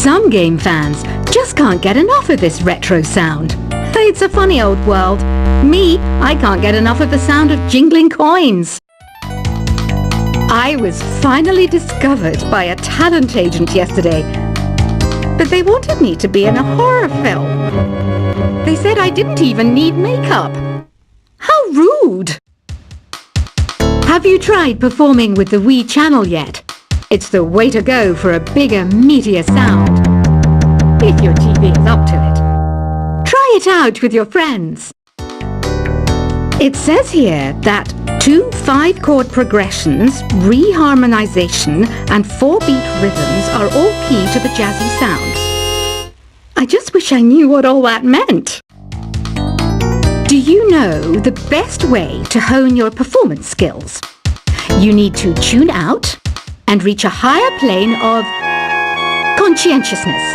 Some game fans just can't get enough of this retro sound. It's a funny old world. Me, I can't get enough of the sound of jingling coins. I was finally discovered by a talent agent yesterday, but they wanted me to be in a horror film. They said I didn't even need makeup. How rude! Have you tried performing with the Wii channel yet? It's the way to go for a bigger, meatier sound. If your TV is up to it. Try it out with your friends. It says here that 2 5-chord progressions, reharmonization, and 4-beat rhythms are all key to the jazzy sound. I just wish I knew what all that meant. Do you know the best way to hone your performance skills? You need to tune out and reach a higher plane of conscientiousness.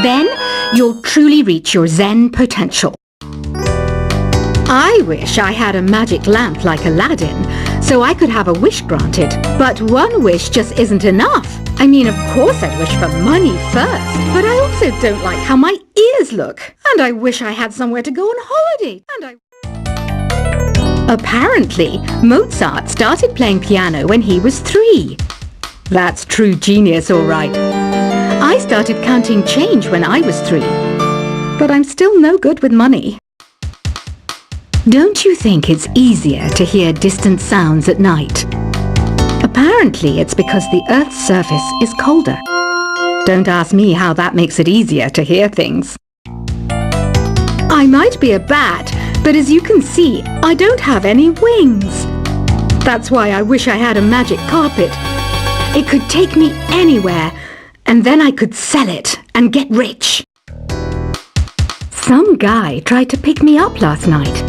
Then you'll truly reach your Zen potential. I wish I had a magic lamp like Aladdin, so I could have a wish granted. But one wish just isn't enough. I mean, of course I'd wish for money first, but I also don't like how my ears look. And I wish I had somewhere to go on holiday. Apparently, Mozart started playing piano when he was 3. That's true genius, all right. I started counting change when I was 3, but I'm still no good with money. Don't you think it's easier to hear distant sounds at night? Apparently, it's because the Earth's surface is colder. Don't ask me how that makes it easier to hear things. I might be a bat, but as you can see, I don't have any wings. That's why I wish I had a magic carpet. It could take me anywhere, and then I could sell it and get rich. Some guy tried to pick me up last night.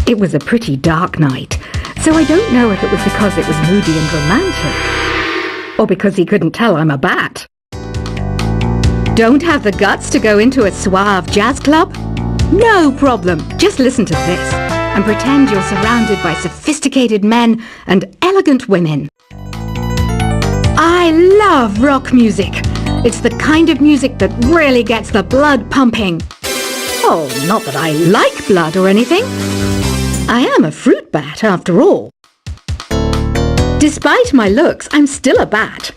It was a pretty dark night, so I don't know if it was because it was moody and romantic, or because he couldn't tell I'm a bat. Don't have the guts to go into a suave jazz club? No problem. Just listen to this and pretend you're surrounded by sophisticated men and elegant women. I love rock music. It's the kind of music that really gets the blood pumping. Oh, not that I like blood or anything. I am a fruit bat, after all. Despite my looks, I'm still a bat.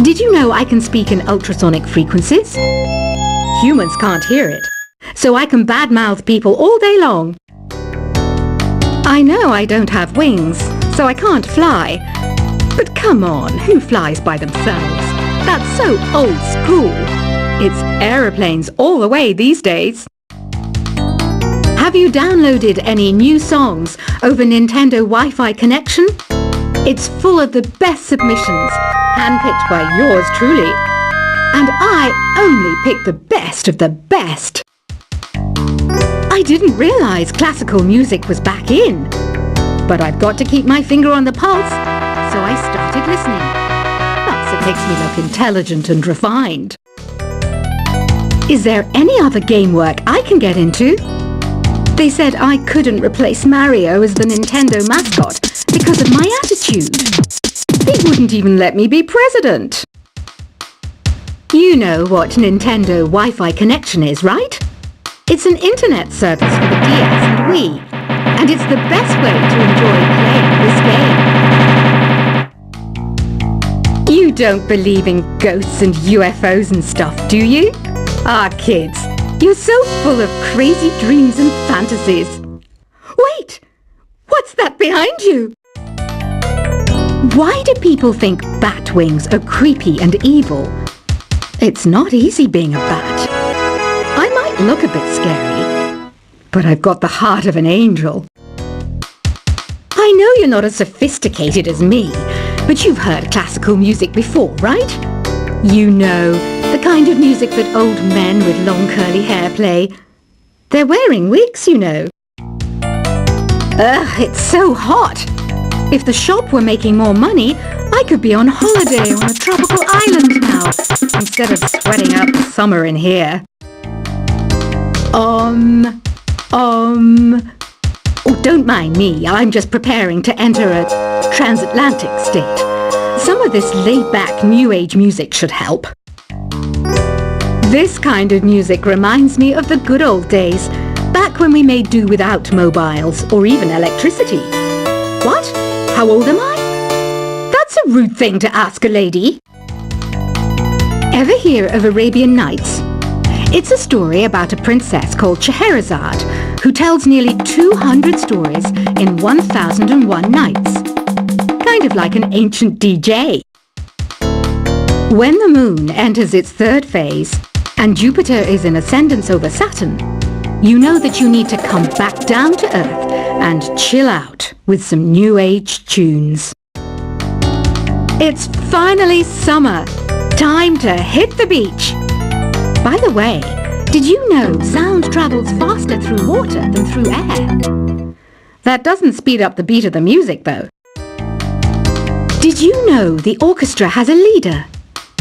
Did you know I can speak in ultrasonic frequencies? Humans can't hear it, so I can badmouth people all day long. I know I don't have wings, so I can't fly. But come on, who flies by themselves? That's so old school. It's aeroplanes all the way these days. Have you downloaded any new songs over Nintendo Wi-Fi connection? It's full of the best submissions, handpicked by yours truly. And I only pick the best of the best. I didn't realize classical music was back in. But I've got to keep my finger on the pulse, so I started listening. Plus, it makes me look intelligent and refined. Is there any other game work I can get into? They said I couldn't replace Mario as the Nintendo mascot because of my attitude. They wouldn't even let me be president. You know what Nintendo Wi-Fi connection is, right? It's an internet service for the DS and Wii, and it's the best way to enjoy playing this game. You don't believe in ghosts and UFOs and stuff, do you? Ah, kids. You're so full of crazy dreams and fantasies. Wait! What's that behind you? Why do people think bat wings are creepy and evil? It's not easy being a bat. I might look a bit scary, but I've got the heart of an angel. I know you're not as sophisticated as me, but you've heard classical music before, right? You know, the kind of music that old men with long curly hair play. They're wearing wigs, you know. Ugh, it's so hot. If the shop were making more money, I could be on holiday on a tropical island now, instead of sweating out the summer in here. Oh, don't mind me. I'm just preparing to enter a transatlantic state. Some of this laid-back New Age music should help. This kind of music reminds me of the good old days, back when we made do without mobiles or even electricity. What? How old am I? That's a rude thing to ask a lady. Ever hear of Arabian Nights? It's a story about a princess called Scheherazade who tells nearly 200 stories in 1001 nights. Kind of like an ancient DJ. When the moon enters its third phase and Jupiter is in ascendance over Saturn, you know that you need to come back down to Earth and chill out with some new age tunes. It's finally summer. Time to hit the beach. By the way, did you know sound travels faster through water than through air? That doesn't speed up the beat of the music, though. Did you know the orchestra has a leader?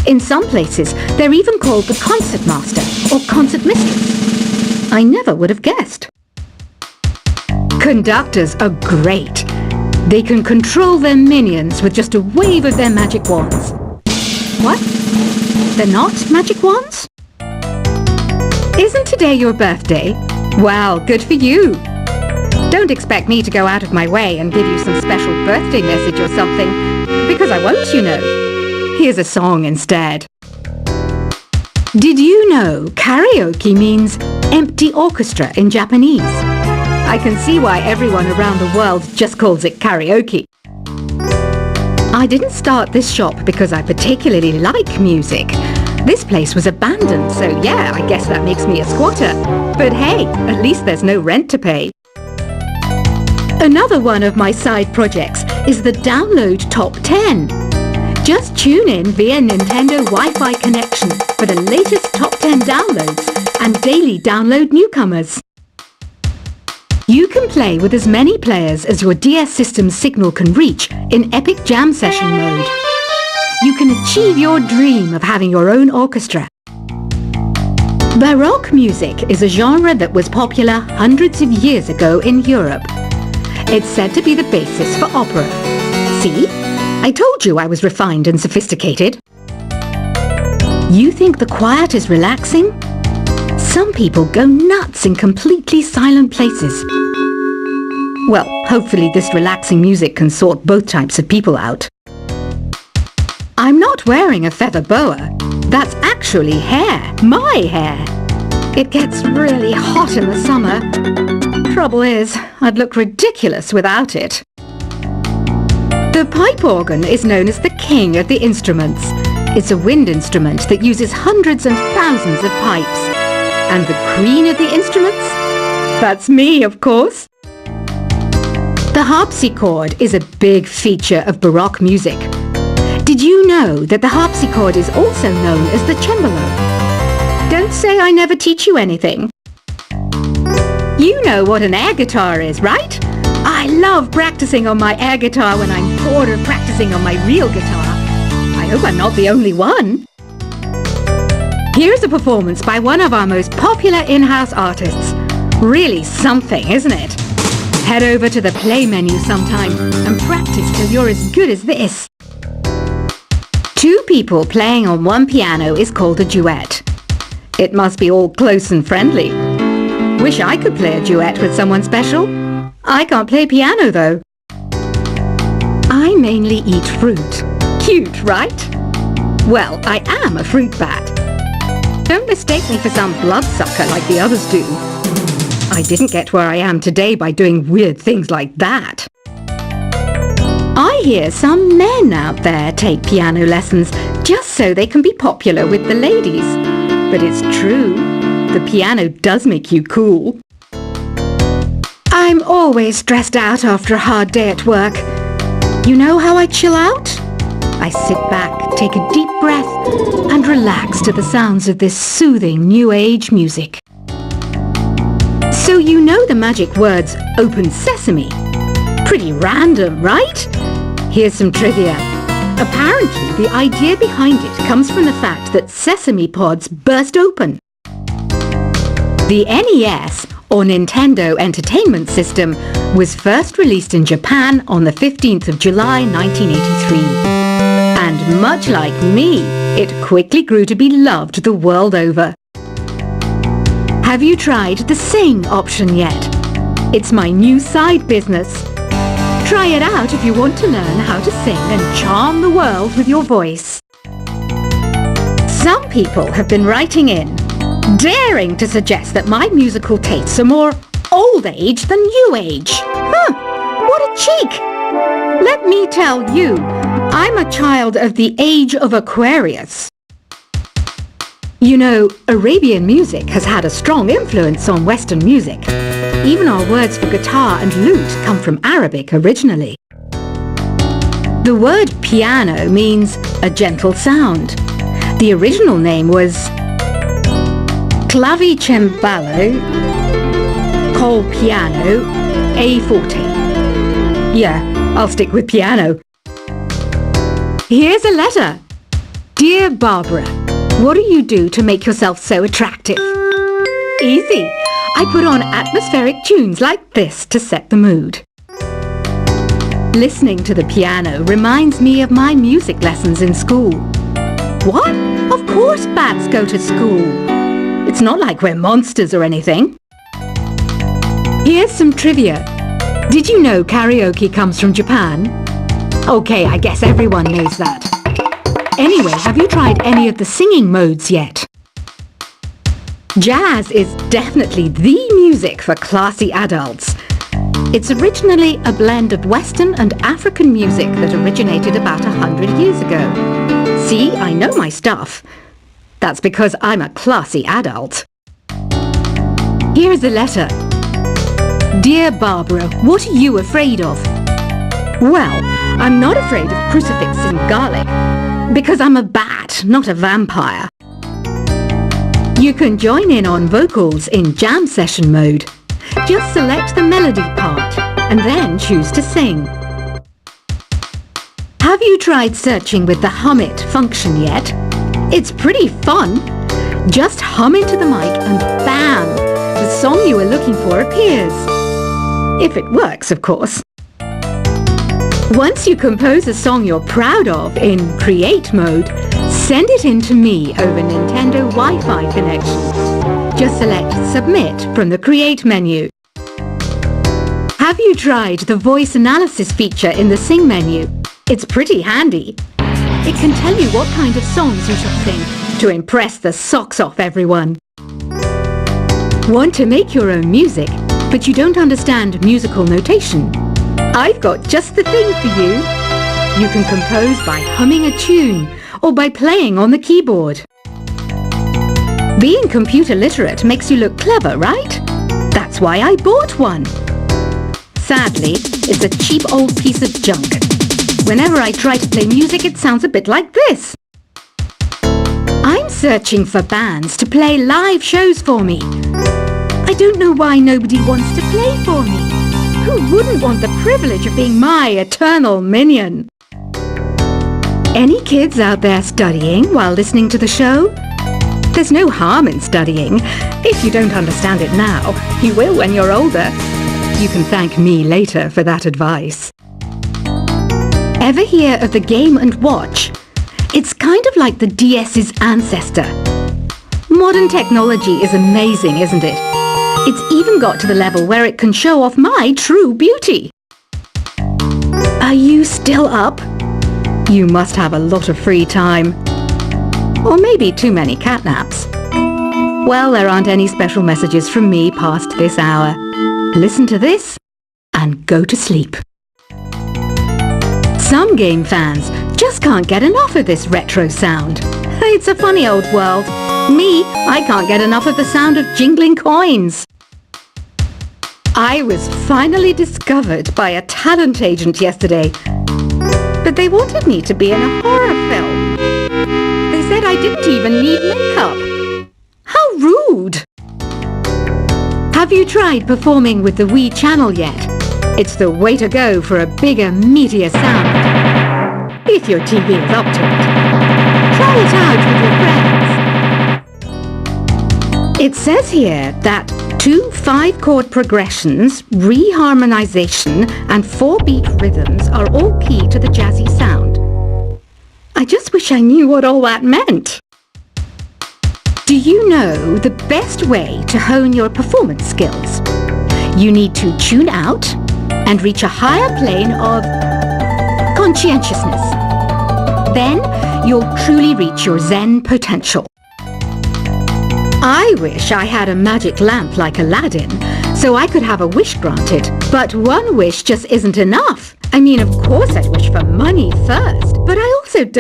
In some places, they're even called the concert master or concert mistress. I never would have guessed. Conductors are great. They can control their minions with just a wave of their magic wands. What? They're not magic wands? Isn't today your birthday? Well, good for you. Don't expect me to go out of my way and give you some special birthday message or something, because I won't, you know. Here's a song instead. Did you know karaoke means empty orchestra in Japanese? I can see why everyone around the world just calls it karaoke. I didn't start this shop because I particularly like music. This place was abandoned, so yeah, I guess that makes me a squatter. But hey, at least there's no rent to pay. Another one of my side projects is the Download Top 10. Just tune in via Nintendo Wi-Fi connection for the latest top 10 downloads and daily download newcomers. You can play with as many players as your DS system's signal can reach in Epic Jam Session mode. You can achieve your dream of having your own orchestra. Baroque music is a genre that was popular hundreds of years ago in Europe. It's said to be the basis for opera. See? I told you I was refined and sophisticated. You think the quiet is relaxing? Some people go nuts in completely silent places. Well, hopefully this relaxing music can sort both types of people out. I'm not wearing a feather boa. That's actually hair, my hair. It gets really hot in the summer. Trouble is, I'd look ridiculous without it. The pipe organ is known as the king of the instruments. It's a wind instrument that uses hundreds and thousands of pipes. And the queen of the instruments? That's me, of course. The harpsichord is a big feature of Baroque music. Did you know that the harpsichord is also known as the cembalo? Don't say I never teach you anything. You know what an air guitar is, right? I love practicing on my air guitar when I'm bored of practicing on my real guitar. I hope I'm not the only one. Here's a performance by one of our most popular in-house artists. Really something, isn't it? Head over to the play menu sometime and practice till you're as good as this. Two people playing on one piano is called a duet. It must be all close and friendly. Wish I could play a duet with someone special. I can't play piano though. I mainly eat fruit. Cute, right? Well, I am a fruit bat. Don't mistake me for some bloodsucker like the others do. I didn't get where I am today by doing weird things like that. I hear some men out there take piano lessons just so they can be popular with the ladies. But it's true, the piano does make you cool. I'm always stressed out after a hard day at work. You know how I chill out? I sit back, take a deep breath, and relax to the sounds of this soothing new age music. So you know the magic words "Open Sesame." Pretty random, right? Here's some trivia. Apparently, the idea behind it comes from the fact that sesame pods burst open. The NES, or Nintendo Entertainment System, was first released in Japan on the 15th of July 1983. And much like me, it quickly grew to be loved the world over. Have you tried the sing option yet? It's my new side business. Try it out if you want to learn how to sing and charm the world with your voice. Some people have been writing in, daring to suggest that my musical tastes are more old age than new age. What a cheek! Let me tell you, I'm a child of the age of Aquarius. You know, Arabian music has had a strong influence on Western music. Even our words for guitar and lute come from Arabic originally. The word piano means a gentle sound. The original name was clavicembalo col piano a forte. Yeah, I'll stick with piano. Here's a letter. Dear Barbara, what do you do to make yourself so attractive? Easy. I put on atmospheric tunes like this to set the mood. Listening to the piano reminds me of my music lessons in school. What? Of course bats go to school. It's not like we're monsters or anything. Here's some trivia. Did you know karaoke comes from Japan? Okay, I guess everyone knows that. Anyway, have you tried any of the singing modes yet? Jazz is definitely the music for classy adults. It's originally a blend of Western and African music that originated about 100 years ago. See, I know my stuff. That's because I'm a classy adult. Here's a letter. Dear Barbara, what are you afraid of? Well, I'm not afraid of crucifix and garlic, because I'm a bat, not a vampire. You can join in on vocals in jam session mode. Just select the melody part and then choose to sing. Have you tried searching with the Hum It function yet? It's pretty fun. Just hum into the mic and bam! The song you are looking for appears. If it works, of course. Once you compose a song you're proud of in Create mode, send it in to me over Nintendo Wi-Fi connection. Just select Submit from the Create menu. Have you tried the voice analysis feature in the Sing menu? It's pretty handy. It can tell you what kind of songs you should sing to impress the socks off everyone. Want to make your own music, but you don't understand musical notation? I've got just the thing for you. You can compose by humming a tune or by playing on the keyboard. Being computer literate makes you look clever, right? That's why I bought one. Sadly, it's a cheap old piece of junk. Whenever I try to play music, it sounds a bit like this. I'm searching for bands to play live shows for me. I don't know why nobody wants to play for me. Who wouldn't want the privilege of being my eternal minion? Any kids out there studying while listening to the show? There's no harm in studying. If you don't understand it now, you will when you're older. You can thank me later for that advice. Ever hear of the Game & Watch? It's kind of like the DS's ancestor. Modern technology is amazing, isn't it? It's even got to the level where it can show off my true beauty. Are you still up? You must have a lot of free time. Or maybe too many catnaps. Well, there aren't any special messages from me past this hour. Listen to this and go to sleep. Some game fans just can't get enough of this retro sound. It's a funny old world. Me, I can't get enough of the sound of jingling coins. I was finally discovered by a talent agent yesterday, but they wanted me to be in a horror film. They said I didn't even need makeup. How rude! Have you tried performing with the Wii channel yet? It's the way to go for a bigger, meatier sound. If your TV is up to it. Try it out with your friends. It says here that 2 5-chord progressions, reharmonization, and 4-beat rhythms are all key to the jazzy sound. I just wish I knew what all that meant. Do you know the best way to hone your performance skills? You need to tune out and reach a higher plane of conscientiousness. Then you'll truly reach your Zen potential. I wish I had a magic lamp like Aladdin, so I could have a wish granted. But one wish just isn't enough. I mean, of course I'd wish for money first, but I also don't